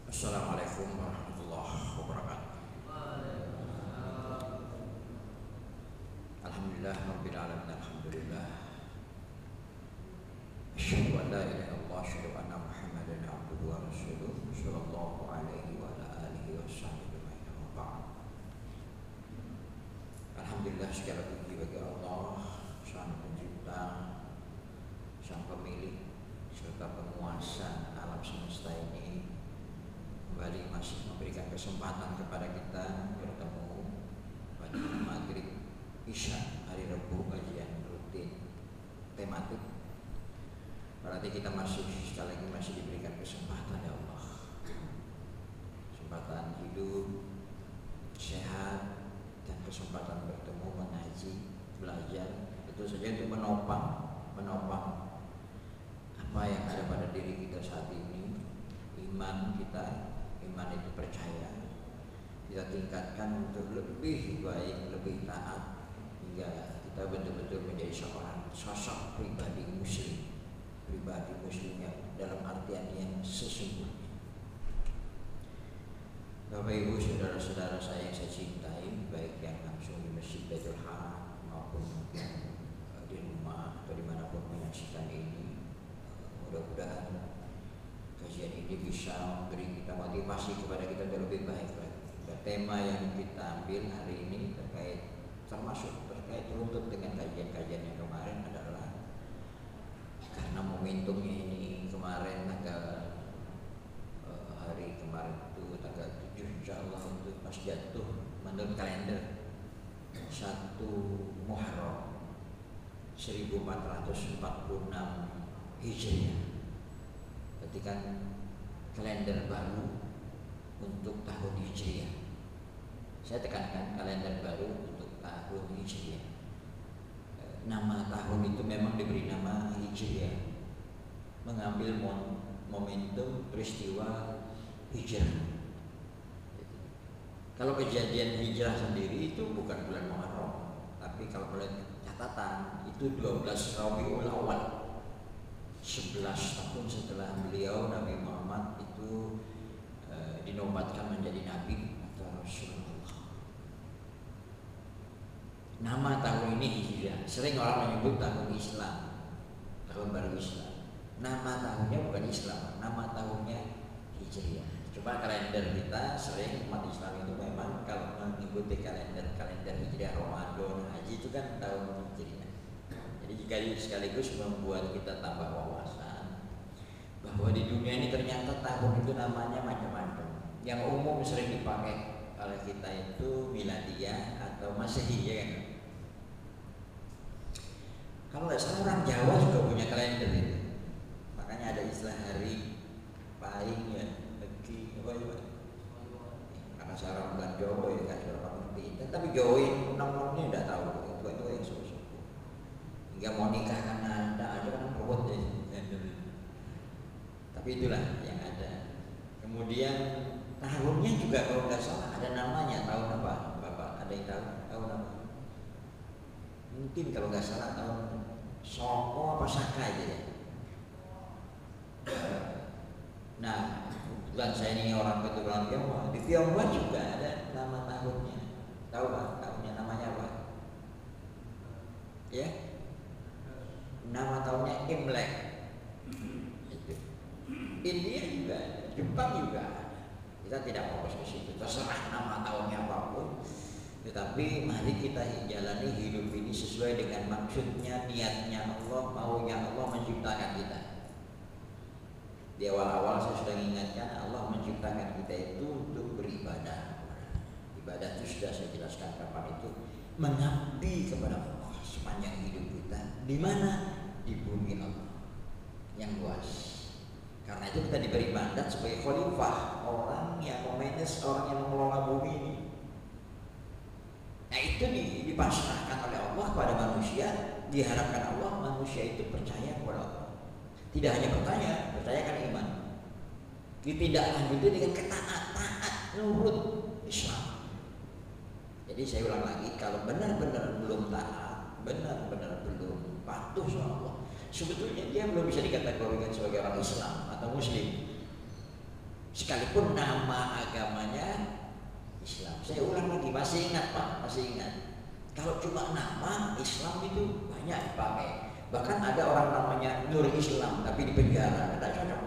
Assalamualaikum warahmatullahi wabarakatuh. Alhamdulillah rabbil alamin. Alhamdulillah. Asyhadu an la ilaha illallah, asyhadu anna Muhammadan abduhu wa rasuluh, sallallahu alaihi wa ala alihi washabbihi wa ba'd. Alhamdulillah, segala puji bagi Allah, Sang Pencipta, Sang Pemilik serta penguasa alam semesta ini, kembali masih memberikan kesempatan kepada kita bertemu pada maghrib isya hari Rabu, kajian rutin tematik. Berarti kita masih sekali lagi masih diberikan kesempatan ya Allah, kesempatan hidup sehat dan kesempatan bertemu, mengaji, belajar, itu saja untuk menopang apa yang ada pada diri kita saat ini. Iman kita, iman itu percaya, kita tingkatkan untuk lebih baik, lebih taat, hingga kita betul-betul menjadi seorang sosok pribadi muslim yang dalam artian yang sesungguhnya. Bapak Ibu, saudara-saudara saya yang saya cintai, baik yang langsung di Masjid Baitul Haram maupun di rumah atau dimanapun menyaksikan ini, mudah-mudahan kajian ini bisa memberi kita motivasi kepada kita lebih baik lagi. Dan tema yang kita ambil hari ini termasuk terkait runtut dengan kajian-kajian yang kemarin adalah, karena momentumnya ini kemarin hari kemarin itu tanggal 7 insyaallah itu pas jatuh menurut kalender 1 Muharram 1446 Hijriah. Berarti kan kalender baru untuk tahun Hijriah. Saya tekankan kalender baru untuk tahun Hijriah. Nama tahun itu memang diberi nama Hijriah, mengambil momentum peristiwa hijrah. Kalau kejadian hijrah sendiri itu bukan bulan Muharram, tapi kalau melihat catatan itu 12 Rabiul Awal, 11 tahun setelah beliau Nabi Muhammad itu dinobatkan menjadi Nabi atau Rasulullah. Nama tahun ini Hijriah. Sering orang menyebut tahun Islam, tahun baru Islam. Nama tahunnya bukan Islam, nama tahunnya Hijriah. Coba kalender kita sering umat Islam itu memang kalau mengikuti kalender Hijriah, Ramadan, Haji itu kan tahun Hijriah. Jadi jika sekaligus membuat kita tambah wawasan bahwa di dunia ini ternyata tahun itu namanya macam-macam. Yang umum sering dipakai oleh kita itu Miladiyah atau Masehi, ya kan? Kalau nggak salah orang Jawa juga punya kalender itu. Makanya ada istilah hari paling ya, legi apa ya? Karena saya orang bukan Jawa ya kan, orang ngerti. Tapi Jawa ini nomornya nggak tahu, itu yang susu. Hingga mau nikah kan ada kan robot ya. Tapi itulah yang ada. Kemudian tahunnya juga kalau nggak salah ada namanya. Tahun apa Bapak? Ada yang tahu? Tahun apa? Mungkin kalau nggak salah tahun Soko apa Saka aja ya. Nah, kebetulan saya ini orang keturunan Tionghoa. Di Tionghoa juga ada nama tahunnya. Tahu Pak? Tahunnya namanya apa? Ya? Nama tahunnya Imlek. India juga ada, Jepang juga ada. Kita tidak fokus ke situ, terserah nama tahunnya apapun. Tetapi mari kita jalani hidup ini sesuai dengan maksudnya, niatnya Allah, maunya Allah menciptakan kita. Di awal-awal saya sudah mengingatkan, Allah menciptakan kita itu untuk beribadah. Ibadah itu sudah saya jelaskan kapan itu, mengabdi kepada Allah sepanjang hidup kita. Di mana? Di bumi Allah yang luas. Karena itu kita diberi mandat sebagai khalifah, orang yang memanage, orang yang mengelola bumi ini. Nah itu dipasrahkan oleh Allah kepada manusia. Diharapkan Allah manusia itu percaya kepada Allah. Tidak hanya percaya kan iman. Ditindaklanjuti dengan taat, nurut Islam. Jadi saya ulang lagi, kalau benar-benar belum taat, benar-benar belum patuh sama Allah, sebetulnya dia belum bisa dikategorikan sebagai orang Islam atau Muslim. sekalipun nama agamanya Islam. Saya ulang lagi, masih ingat Pak, masih ingat. Kalau cuma nama Islam itu banyak dipakai. Bahkan ada orang namanya Nur Islam tapi di penjara, tidak cocok.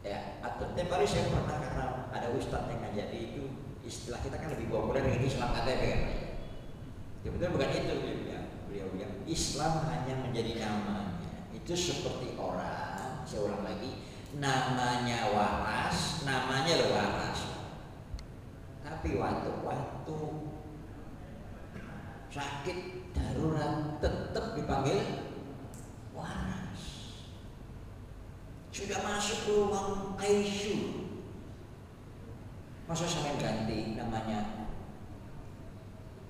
Ya, atau tiap hari saya pernah, karena ada ustadz yang ngajari itu, istilah kita kan lebih populer dengan Islam KTP kan. Sebetulnya bukan itu beliau bilang Islam hanya menjadi namanya. Itu seperti orang, saya ulang lagi, namanya waras, namanya waras. Tapi waktu sakit darurat tetap dipanggil waras. Sudah masuk ruang ICU, masa sampai ganti namanya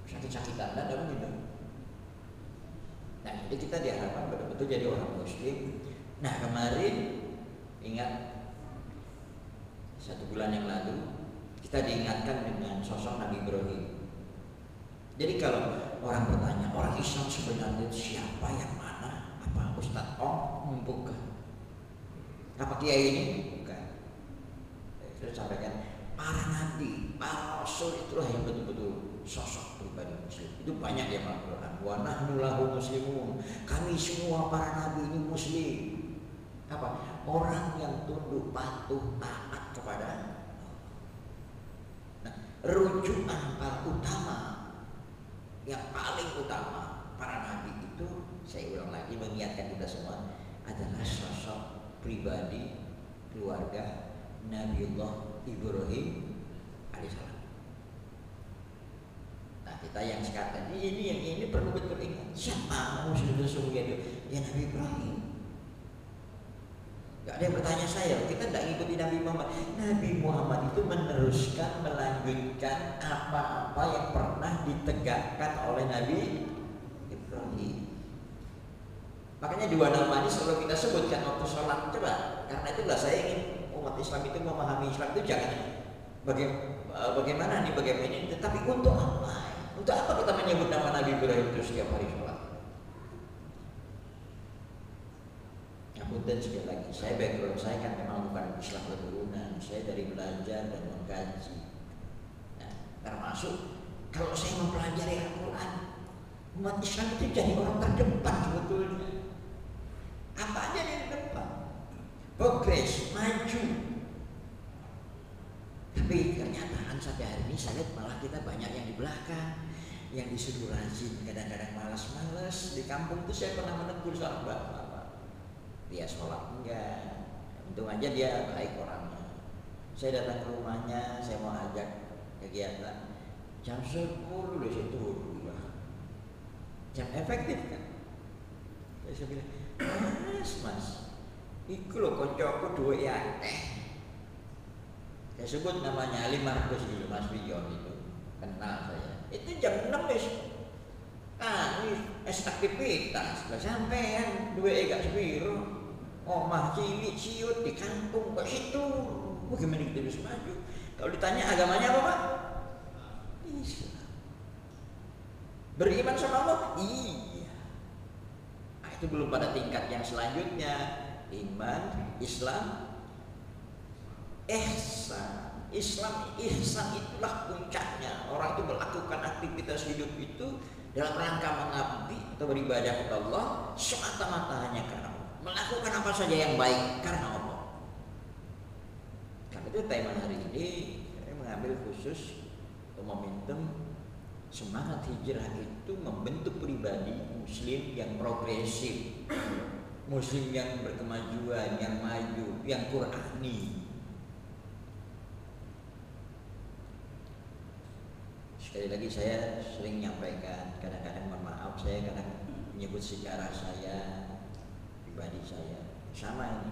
sakit-sakitan dan gitu. Nah, jadi kita diharapkan betul-betul jadi orang Muslim. Nah, kemarin ingat 1 bulan yang lalu kita diingatkan dengan sosok Nabi Ibrahim. Jadi kalau orang bertanya, orang Islam sebenarnya siapa, yang mana? Apa Ustadz Om? Bukan. Apa Kiai ini? Bukan. Saya sampaikan, para nabi, para rasul itulah yang betul-betul sosok pribadi Muslim. Itu banyak yang Al-Quran. Wa nahnu lahu muslimun. Kami semua para nabi ini Muslim. Apa? Orang yang tunduk, patuh, taat kepada. Nah, rujukan para utama, yang paling utama para nabi itu, saya ulang lagi mengingatkan kita semua, adalah sosok pribadi keluarga Nabiullah Ibrahim alaihissalam. Nah, kita yang sekarang ini perlu betul ingat, siapa Muslim sesungguhnya itu? Ya Nabi Ibrahim. Gak ada yang bertanya saya, kita tidak ngikuti Nabi Muhammad. Nabi Muhammad itu meneruskan, melanjutkan apa-apa yang pernah ditegakkan oleh Nabi Ibrahim. Makanya 2 nama ini selalu kita sebutkan waktu sholat. Coba, karena itulah saya ingin umat Islam itu memahami Islam itu jangan bagaimana ini, tetapi untuk apa? Untuk apa kita menyebut nama Nabi Ibrahim itu setiap hari sholat? Dan sekali lagi, saya background saya kan memang bukan Islam keturunan, saya dari belajar dan mengkaji. Nah, termasuk kalau saya mempelajari Al-Quran, umat Islam itu jadi orang terdepan sebetulnya. Apa aja yang depan, progres, maju. Tapi kenyataan sampai hari ini saya lihat malah kita banyak yang di belakang, yang disuruh rajin, kadang-kadang malas-malas. Di kampung itu saya pernah menegur seorang bapak. Dia sholat enggak, untung aja dia baik orangnya. Saya datang ke rumahnya, saya mau ajak kegiatan, jam 10 udah saya turun, jam efektif kan. Saya bilang, mas, iku loh koncoku duwe ya. Saya sebut namanya Ali Markus itu, Mas Wiyon itu, kenal saya. Itu jam 6 wis. Ini aktivitas, gak sampean duwe gak sepiro. Omah cilik ciut di kampung kok situ. Bagaimana kita bisa maju? Kalau ditanya agamanya apa Pak? Islam. Beriman sama Allah? Iya. Nah, itu belum pada tingkat yang selanjutnya. Iman, Islam, ihsan. Islam, ihsan itulah puncaknya. Orang itu melakukan aktivitas hidup itu dalam rangka mengabdi atau beribadah kepada Allah semata-mata hanya karena Allah. Melakukan apa saja yang baik karena Allah. Karena itu tema hari ini saya mengambil khusus untuk momentum semangat hijrah itu membentuk pribadi Muslim yang progresif, Muslim yang berkemajuan, yang maju, yang Qurani. Sekali lagi saya sering menyampaikan, kadang-kadang mohon maaf saya kadang menyebut sejarah saya, pribadi saya sama ini.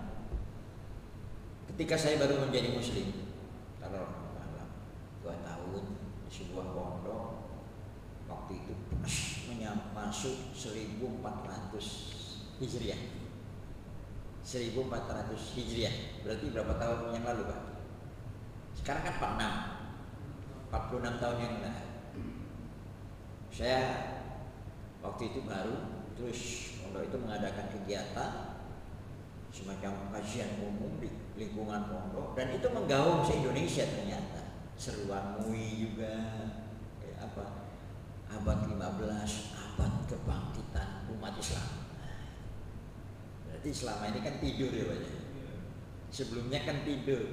Ketika saya baru menjadi Muslim, kalau 2 tahun di sebuah pondok, waktu itu masuk 1400 Hijriah. 1400 Hijriah berarti berapa tahun yang lalu Pak? Sekarang kan 46 tahun yang lalu. Saya waktu itu baru, terus pondok itu mengadakan kegiatan semacam kajian umum di lingkungan pondok, dan itu menggaung se-Indonesia ternyata. Seruan MUI juga, abad 15, abad kebangkitan umat Islam. Berarti selama ini kan tidur ya Pak. Sebelumnya kan tidur.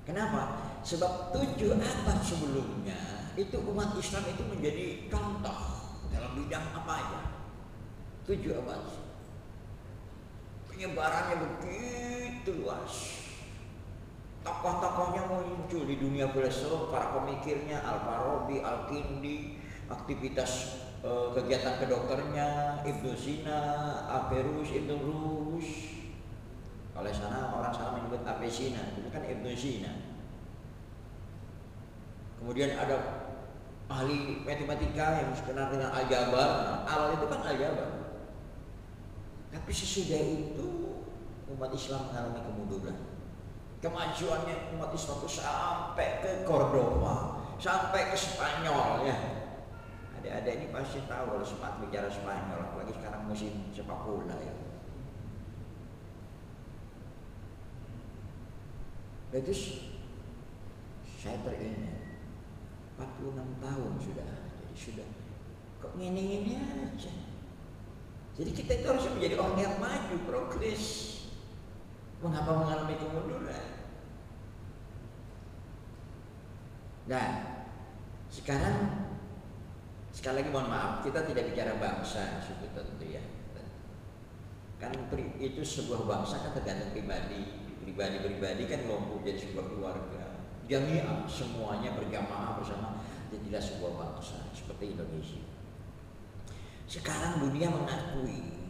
Kenapa? Sebab 7 abad sebelumnya itu umat Islam itu menjadi contoh dalam bidang apa aja. 7 abad. Penyebarannya begitu luas. Tokoh-tokohnya muncul di dunia filsuf, para pemikirnya Al-Farabi, Al-Kindi, aktivitas kegiatan kedokternya Ibnu Sina, Averroes, Ibnu Rus. Oleh sana orang sana menyebut Avicenna, itu kan Ibnu Sina. Kemudian ada ahli matematika yang dikenal dengan aljabar. Awal itu kan aljabar. Tapi sesudah itu umat Islam mengalami kemunduran. Kemajuannya umat Islam itu sampai ke Cordoba, sampai ke Spanyol ya. Adik-adik ini pasti tahu kalau sempat bicara Spanyol, apalagi sekarang musim sepak bola ya. Jadi saya teringat 46 tahun sudah, jadi sudah kok ngene-ngene aja. Jadi kita itu harus menjadi orang yang maju, progres. Mengapa mengalami kemunduran? Nah, sekarang sekali lagi mohon maaf, kita tidak bicara bangsa suku tentu ya. Kan itu sebuah bangsa kan tergantung pribadi kan kelompok jadi sebuah keluarga. Jamiah semuanya berjamaah bersama jadilah sebuah bangsa seperti Indonesia. Sekarang dunia mengakui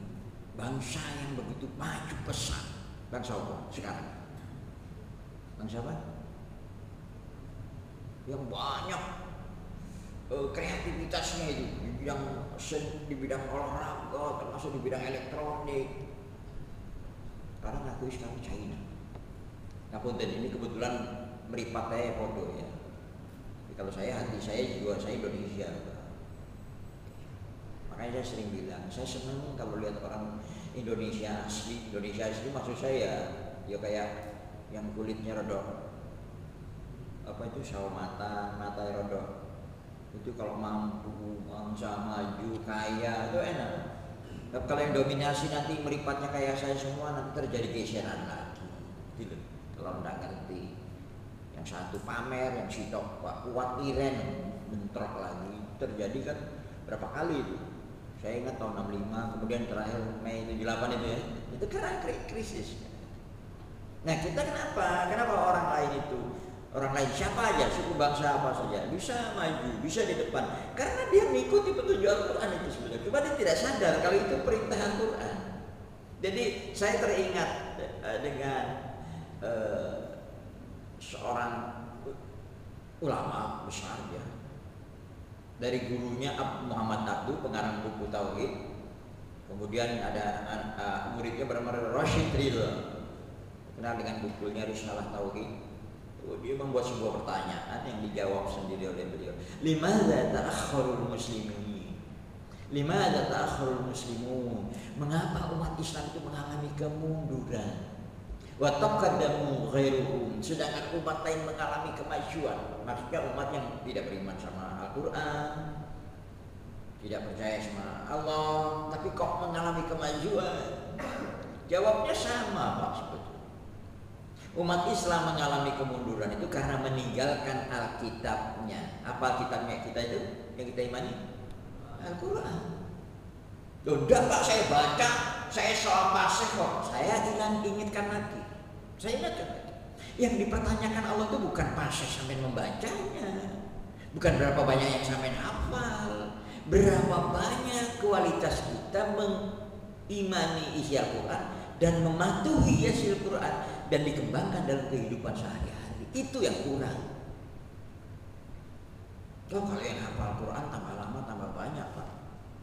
bangsa yang begitu maju pesat. Bangsa apa sekarang? Bangsa apa? Yang banyak kreativitasnya itu di bidang olahraga, termasuk di bidang elektronik. Sekarang ngakui sekarang China. Nah punten ini kebetulan meripat saya podo ya. Jadi kalau hati saya juga saya Indonesia. Makanya saya sering bilang, saya senang kalau lihat orang Indonesia asli maksud saya ya kayak yang kulitnya rodok apa itu sawo mata rodok. Itu kalau mampu, bangsa maju, kaya itu enak. Tapi kalau yang dominasi nanti meripatnya kayak saya semua nanti terjadi geseran lagi. Gitu. Kalau nggak ngerti, yang satu pamer, yang sitok kuat iren bentrok lagi. Terjadi kan berapa kali itu? Saya ingat tahun 65, kemudian terakhir Mei 78 itu ya. Itu karena krisis. Nah kita kenapa orang lain itu? Orang lain siapa aja, suku bangsa apa saja bisa maju, bisa di depan karena dia mengikuti petunjuk Al-Quran itu sebenarnya. Cuma dia tidak sadar kalau itu perintah Al-Quran. Jadi saya teringat dengan seorang ulama besar ya, dari gurunya Muhammad Abduh, pengarang buku Tauhid. Kemudian ada muridnya bernama Rashid Ridha, kenal dengan bukunya Risalah Tauhid. Dia membuat sebuah pertanyaan yang dijawab sendiri oleh beliau. Limadza ta'akhkharul muslimin? Limadza ta'akhkharul muslimun? Mengapa umat Islam itu mengalami kemunduran? Wa taqaddamu ghairuhum, sedangkan umat lain mengalami kemajuan. Maksudnya umat yang tidak beriman sama Al-Quran, tidak percaya sama Allah, tapi kok mengalami kemajuan? Jawabnya sama Pak sebetulnya. Umat Islam mengalami kemunduran itu karena meninggalkan Alkitabnya. Apa Alkitabnya kita itu? Yang kita imani? Al-Quran. Loh, enggak Pak, saya baca, saya soal pasih kok. Saya ingatkan lagi. Saya ingatkan lagi. Yang dipertanyakan Allah itu bukan pasih sampai membacanya, bukan berapa banyak yang sampai hafal, berapa banyak kualitas kita mengimani isi Al-Quran dan mematuhi isi Al-Quran dan dikembangkan dalam kehidupan sehari-hari. Itu yang kurang. Kalau yang hafal Al-Quran tambah lama tambah banyak Pak.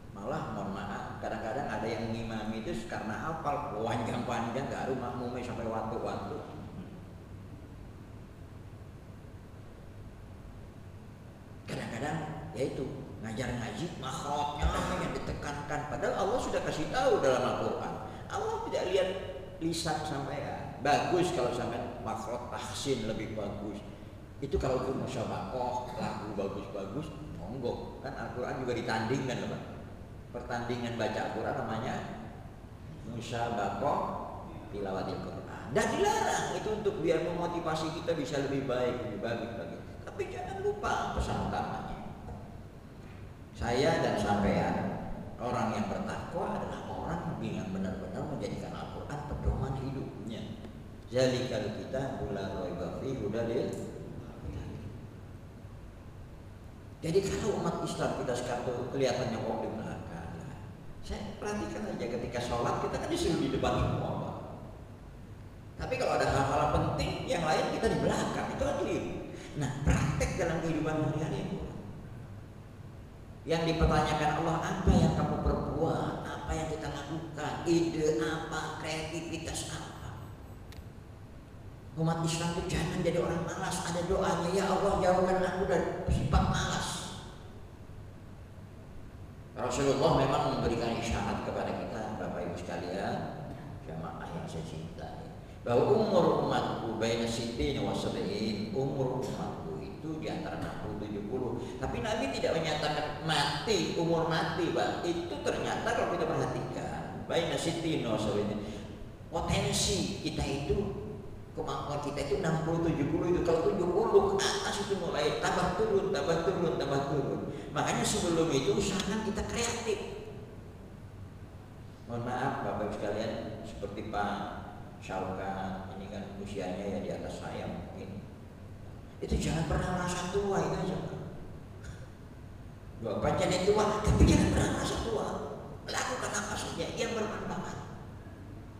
Malah mohon maaf, kadang-kadang ada yang ngimami itu karena hafal panjang-panjang, gak harus makmumnya sampai waktu-waktu. Kadang-kadang ya itu ngajar ngaji makhrajnya yang ditekankan, padahal Allah sudah kasih tahu dalam Al-Quran. Allah tidak lihat lisan sampean. Bagus kalau sampean makhraj tahsin lebih bagus. Itu kalau untuk musyabakoh, lagu bagus-bagus, monggo. Kan Al-Quran juga ditandingkan loh Pak. Pertandingan baca Al-Quran namanya musyabakoh tilawatil Quran. Dan dilarang itu untuk biar memotivasi kita bisa lebih baik, lebih bagus lagi. Tapi jangan lupa pesan utamanya. Saya dan sampean orang yang bertakwa adalah orang yang benar-benar menjadikan Al-Quran pedoman hidupnya. Zalikal kitabul la raiba fihi hudal. Jadi kalau umat Islam kita sekarang kelihatannya kok di belakang, saya perhatikan aja ketika sholat kita kan disuruh di depan semua. Tapi kalau ada hal-hal penting yang lain kita di belakang, itu adil. Nah, praktek dalam kehidupan sehari-hari yang dipertanyakan Allah, apa yang kamu perbuat, apa yang kita lakukan, ide apa, kreativitas apa. Umat Islam itu jangan jadi orang malas. Ada doanya, ya Allah jauhkan aku dari sifat malas. Rasulullah memang memberikan isyarat kepada kita, Bapak Ibu sekalian, jamaah yang saya cintai, bahwa umur umatku baina sittin wa sab'in, umur umatku itu di antara 60-70. Tapi Nabi tidak menyatakan mati, umur mati, Pak. Itu ternyata kalau kita perhatikan baina sittin wa sab'in, potensi kita itu, kemampuan kita itu 60-70 itu. Kalau 70 ke atas itu mulai tambah turun. Makanya sebelum itu usahakan kita kreatif. Mohon maaf Bapak Ibu sekalian, seperti Pak Syaukat ini kan usianya ya di atas saya mungkin. Itu jangan pernah merasa tua, itu aja. Bapak jadi tua, tapi jangan pernah merasa tua. Lakukan apa saja yang bermanfaat.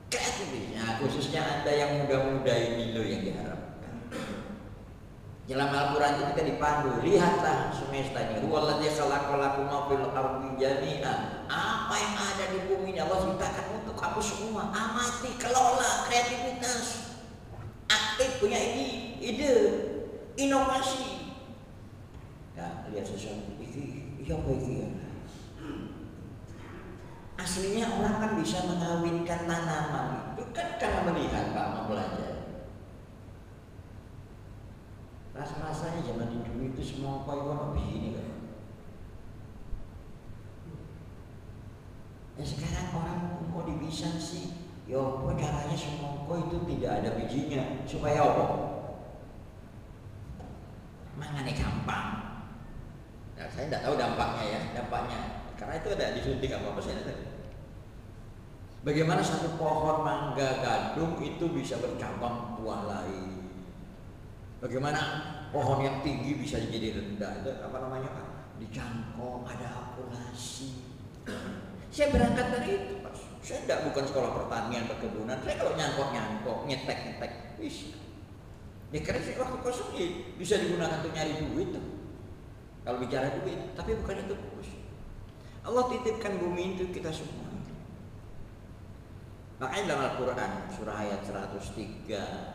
Kreatifnya, khususnya Anda yang muda-muda ini loh yang diharapkan. Dalam Al-Quran itu kita dipandu, lihatlah semesta ini. Huwallazi khalaqalakum ma fil ardi jami'an. Apa yang ada di bumi ini Allah ciptakan untuk kamu semua. Amati, kelola kreativitas. Aktif, punya ide, inovasi. Ya, lihat sesuatu ini, apa ini ya? Aslinya orang kan bisa mengawinkan tanaman itu kan karena melihat Pak, mau belajar. Rasa-rasanya zaman dulu itu semua koi begini kan. Ya sekarang orang mau dibisan sih, ya apa caranya semongko itu tidak ada bijinya supaya apa? Mangane gampang. Nah, saya tidak tahu dampaknya ya, karena itu ada disuntik apa saya tahu. Bagaimana satu pohon mangga gadung itu bisa bercabang buah lain? Bagaimana pohon yang tinggi bisa jadi rendah? Itu apa namanya Pak? Dicangkok, ada akulasi. Saya berangkat dari itu Pak. Saya bukan sekolah pertanian perkebunan. Saya kalau nyangkok, nyetek, bisa. Ya karena saya waktu kosong bisa digunakan untuk nyari duit tuh. Kalau bicara duit, tapi bukan itu fokus. Allah titipkan bumi itu kita semua. Makanya dalam Al-Quran surah ayat 103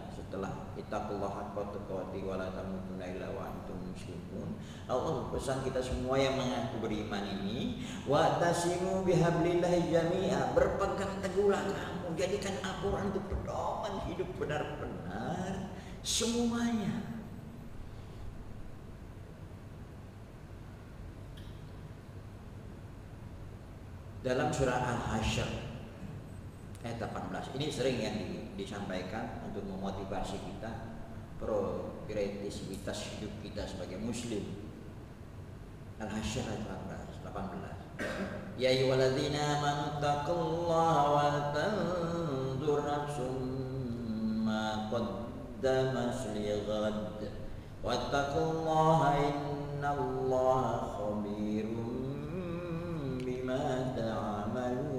setelah ittaqullaha haqqa tuqatih wa la tamutunna illa wa antum muslimun, Allah pesan kita semua yang mengaku beriman ini, wa tasimu bihablillahi jami'a, berpegang teguhlah kamu, jadikan Al-Quran itu pedoman hidup benar-benar semuanya. Dalam surah Al-Hasyr ayat 18 ini sering yang disampaikan untuk memotivasi kita progresivitas hidup kita sebagai muslim. Al-Hasyr ayat 18. Ya ayyuhalladzina amanu taqullaha wal tanzur nafsum ma qaddamat lighad wattaqullaha innallaha khabirum bima ta'malun.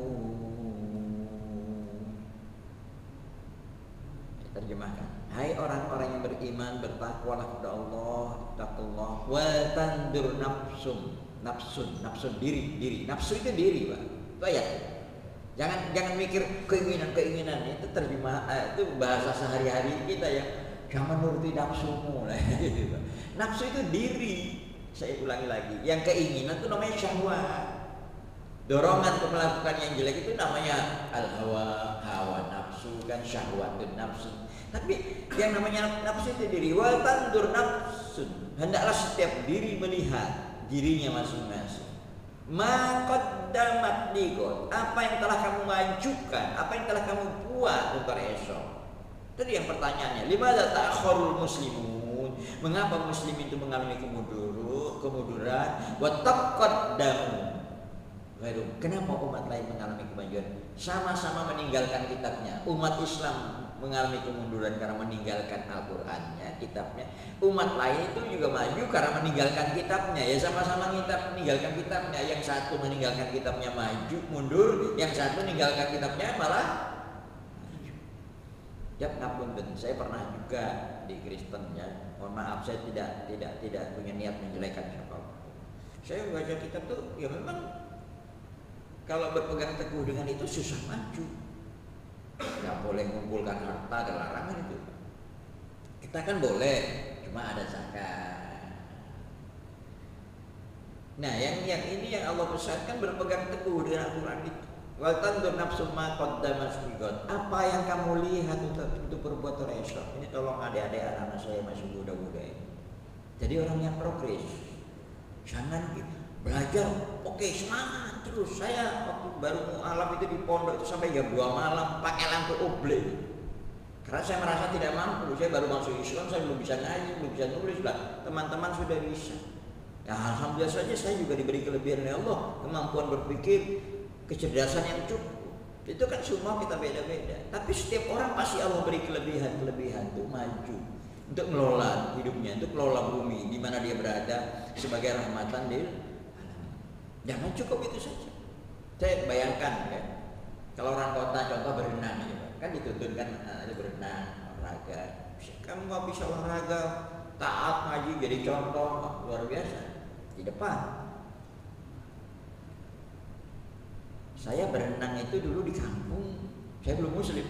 Terjemahkan, hai orang-orang yang beriman, bertakwalah kepada Allah, taqullah, wa tandur nafsun diri. Nafsu itu diri, Pak. Itu ayat. Jangan mikir keinginan itu terjemah itu bahasa sehari-hari kita ya. Jangan nuruti nafsumu lah. Nafsu itu diri. Saya ulangi lagi. Yang keinginan itu namanya syahwat. Dorongan untuk melakukan yang jelek itu namanya al-hawa, hawa nafsu. nafsu kan, syahwatun nafsu. Tapi yang namanya nafsu itu diri. Wal tandur nafsun, hendaklah setiap diri melihat dirinya masing-masing. Ma qaddamat liqad, apa yang telah kamu majukan, apa yang telah kamu buat untuk esok. Tadi yang pertanyaannya, limadza ta'akhkharul muslimun? Mengapa muslim itu mengalami kemunduran? Wa taqaddamu. Kenapa umat lain mengalami kemajuan? Sama-sama meninggalkan kitabnya. Umat Islam mengalami kemunduran karena meninggalkan Al-Qur'annya, kitabnya. Umat lain itu juga maju karena meninggalkan kitabnya. Ya sama-sama meninggalkan kitabnya. Yang satu meninggalkan kitabnya maju, mundur. Yang satu meninggalkan kitabnya malah maju. Ya ngapunten, saya pernah juga di Kristen ya. Mohon maaf, saya tidak punya niat menjelekan siapapun. Saya membaca kitab tuh ya memang kalau berpegang teguh dengan itu susah maju. Nggak boleh mengumpulkan harta, ada larangan itu. Kita kan boleh, cuma ada zakat. Nah, yang ini yang Allah pesankan berpegang teguh dengan Al-Quran itu. Wal tandur nafsu ma qaddamat liqad. Apa yang kamu lihat untuk berbuat esok. Ini tolong adik-adik anak-anak saya masih muda-muda ini. Jadi orang yang progres. Jangan belajar, oke semangat terus. Saya waktu baru mualaf itu di pondok itu sampai jam 2 malam pakai lampu oblek. Karena saya merasa tidak mampu. Saya baru masuk Islam, saya belum bisa ngaji, belum bisa nulis lah. Teman-teman sudah bisa. Ya alhamdulillah saja saya juga diberi kelebihan oleh Allah, kemampuan berpikir, kecerdasan yang cukup. Itu kan semua kita beda-beda. Tapi setiap orang pasti Allah beri kelebihan untuk maju, untuk mengelola hidupnya, untuk mengelola bumi di mana dia berada sebagai rahmatan lil alamin. Jangan cukup itu saja. Saya bayangkan ya, kalau orang kota contoh berenang ya, kan dituntutkan ada berenang, olahraga. Kamu nggak bisa olahraga, taat ngaji jadi contoh luar biasa di depan. Saya berenang itu dulu di kampung, saya belum muslim,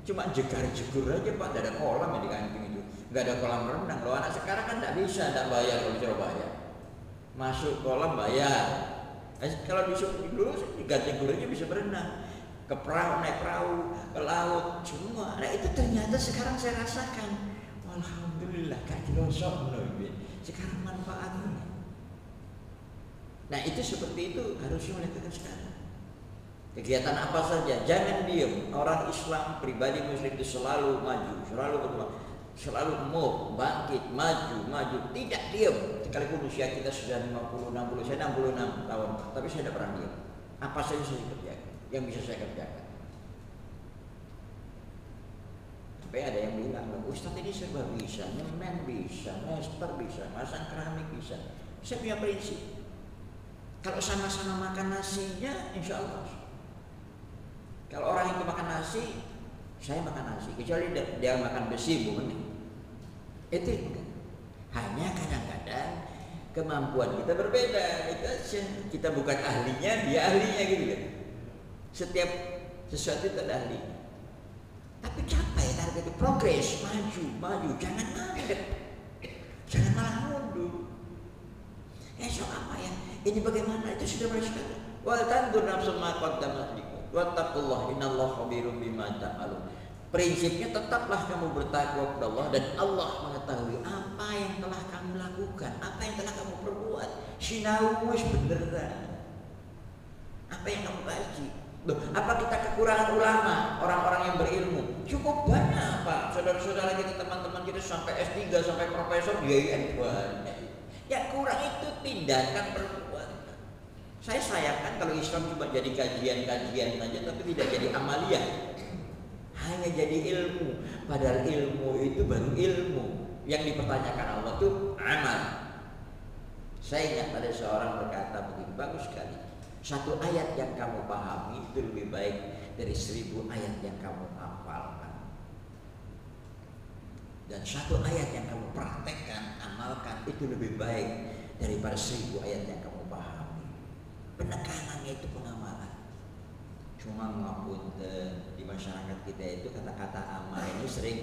cuma jegar-jegur aja Pak, tidak ada kolam ya di kampung itu, nggak ada kolam renang. Kalau anak sekarang kan tidak bisa, tidak bayar kalau di Surabaya, masuk kolam bayar. Kalau disuruh dulu jegar-jegur aja bisa berenang, ke perahu, naik perahu, ke laut, semua. Nah itu ternyata sekarang saya rasakan, alhamdulillah kaki losok sekarang manfaatnya. Nah itu seperti itu harusnya melakukan sekarang. Kegiatan apa saja, jangan diam. Orang Islam, pribadi Muslim itu selalu maju, selalu move, bangkit, maju, tidak diam. Sekalipun usia kita sudah 50, 60, saya 66 tahun, tapi saya tidak pernah diam. Apa saja saya kerjakan, yang bisa saya kerjakan. Sampai ada yang bilang, Ustadz ini serba bisa, nyemen bisa, master bisa, masang keramik bisa. Saya punya prinsip, kalau sama-sama makan nasinya, insya Allah. Kalau orang itu makan nasi, saya makan nasi. Kecuali dia makan besi, bukan? Itu hanya kadang-kadang kemampuan kita berbeda, itu aja. Kita bukan ahlinya, dia ahlinya gitu kan. Setiap sesuatu itu ada ahlinya. Tapi capai target, progres, maju, jangan mandek, jangan malah mundur. Esok apa ya? Ini bagaimana? Itu sudah mulai sekarang. Wal tandur nafsu ma qaddamat liqad. Wattaqullah innallaha khabirum bima ta'malun. Prinsipnya tetaplah kamu bertakwa kepada Allah dan Allah mengetahui apa yang telah kamu lakukan, apa yang telah kamu perbuat. Sinau wis beneran. Apa yang kamu kaji? Loh, apa kita kekurangan ulama, orang-orang yang berilmu? Cukup banyak, Pak. Saudara-saudara kita, teman-teman kita sampai S3, sampai profesor, dia banyak. Yang kurang itu tindakan perbuatan. Saya sayangkan kalau Islam cuma jadi kajian-kajian saja, tapi tidak jadi amalia. Hanya jadi ilmu. Padahal ilmu itu baru ilmu. Yang dipertanyakan Allah itu amal. Saya ingat ada seorang berkata begini, bagus sekali. Satu ayat yang kamu pahami itu lebih baik dari 1000 ayat yang kamu hafalkan. Dan satu ayat yang kamu praktekkan, amalkan itu lebih baik daripada 1000 ayat yang kamu pahami. Penekanannya itu pengamalan. Cuma ngapunten, di masyarakat kita itu kata-kata amal ini sering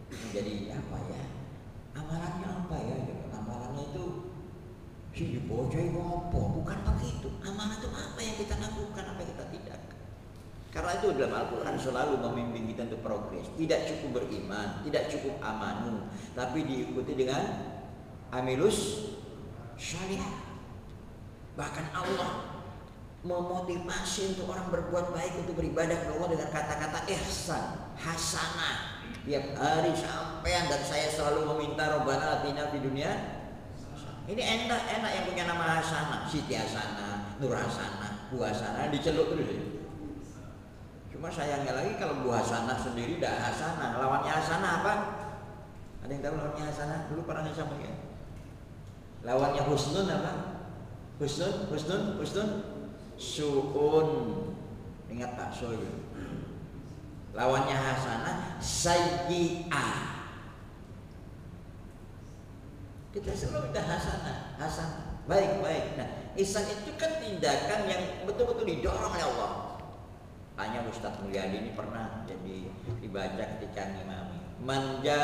menjadi apa ya? Amalannya apa ya? Amalannya itu si dibocai apa? Bukan begitu. Amalan itu apa yang kita lakukan, apa yang kita tidak. Karena itu dalam Al-Quran selalu membimbing kita untuk progres. Tidak cukup beriman, tidak cukup amanu, tapi diikuti dengan amilus syariah. Bahkan Allah memotivasi untuk orang berbuat baik, untuk beribadah kepada Allah dengan kata-kata ihsan, hasanah. Tiap hari sampean dan saya selalu meminta Rabbana atina fid dunya. Ini enak yang punya nama Hasanah, Siti Hasanah, Nur Hasanah, Bu Hasanah diceluk terus ya. Cuma sayangnya lagi kalau Bu Hasanah sendiri tidak Hasanah, lawannya Hasanah apa? Ada yang tahu lawannya Hasanah? Dulu pernah saya sampaikan. Lawannya Husnun apa? Husnun, Su'un. Ingat tak Su'un? Lawannya Hasanah, Sayyi'ah. Kita selalu minta Hasanah. Baik. Nah, ihsan itu kan tindakan yang betul-betul didorong oleh Allah. Hanya Ustadz Mulyadi ini pernah jadi dibaca ketika ngimami. Manja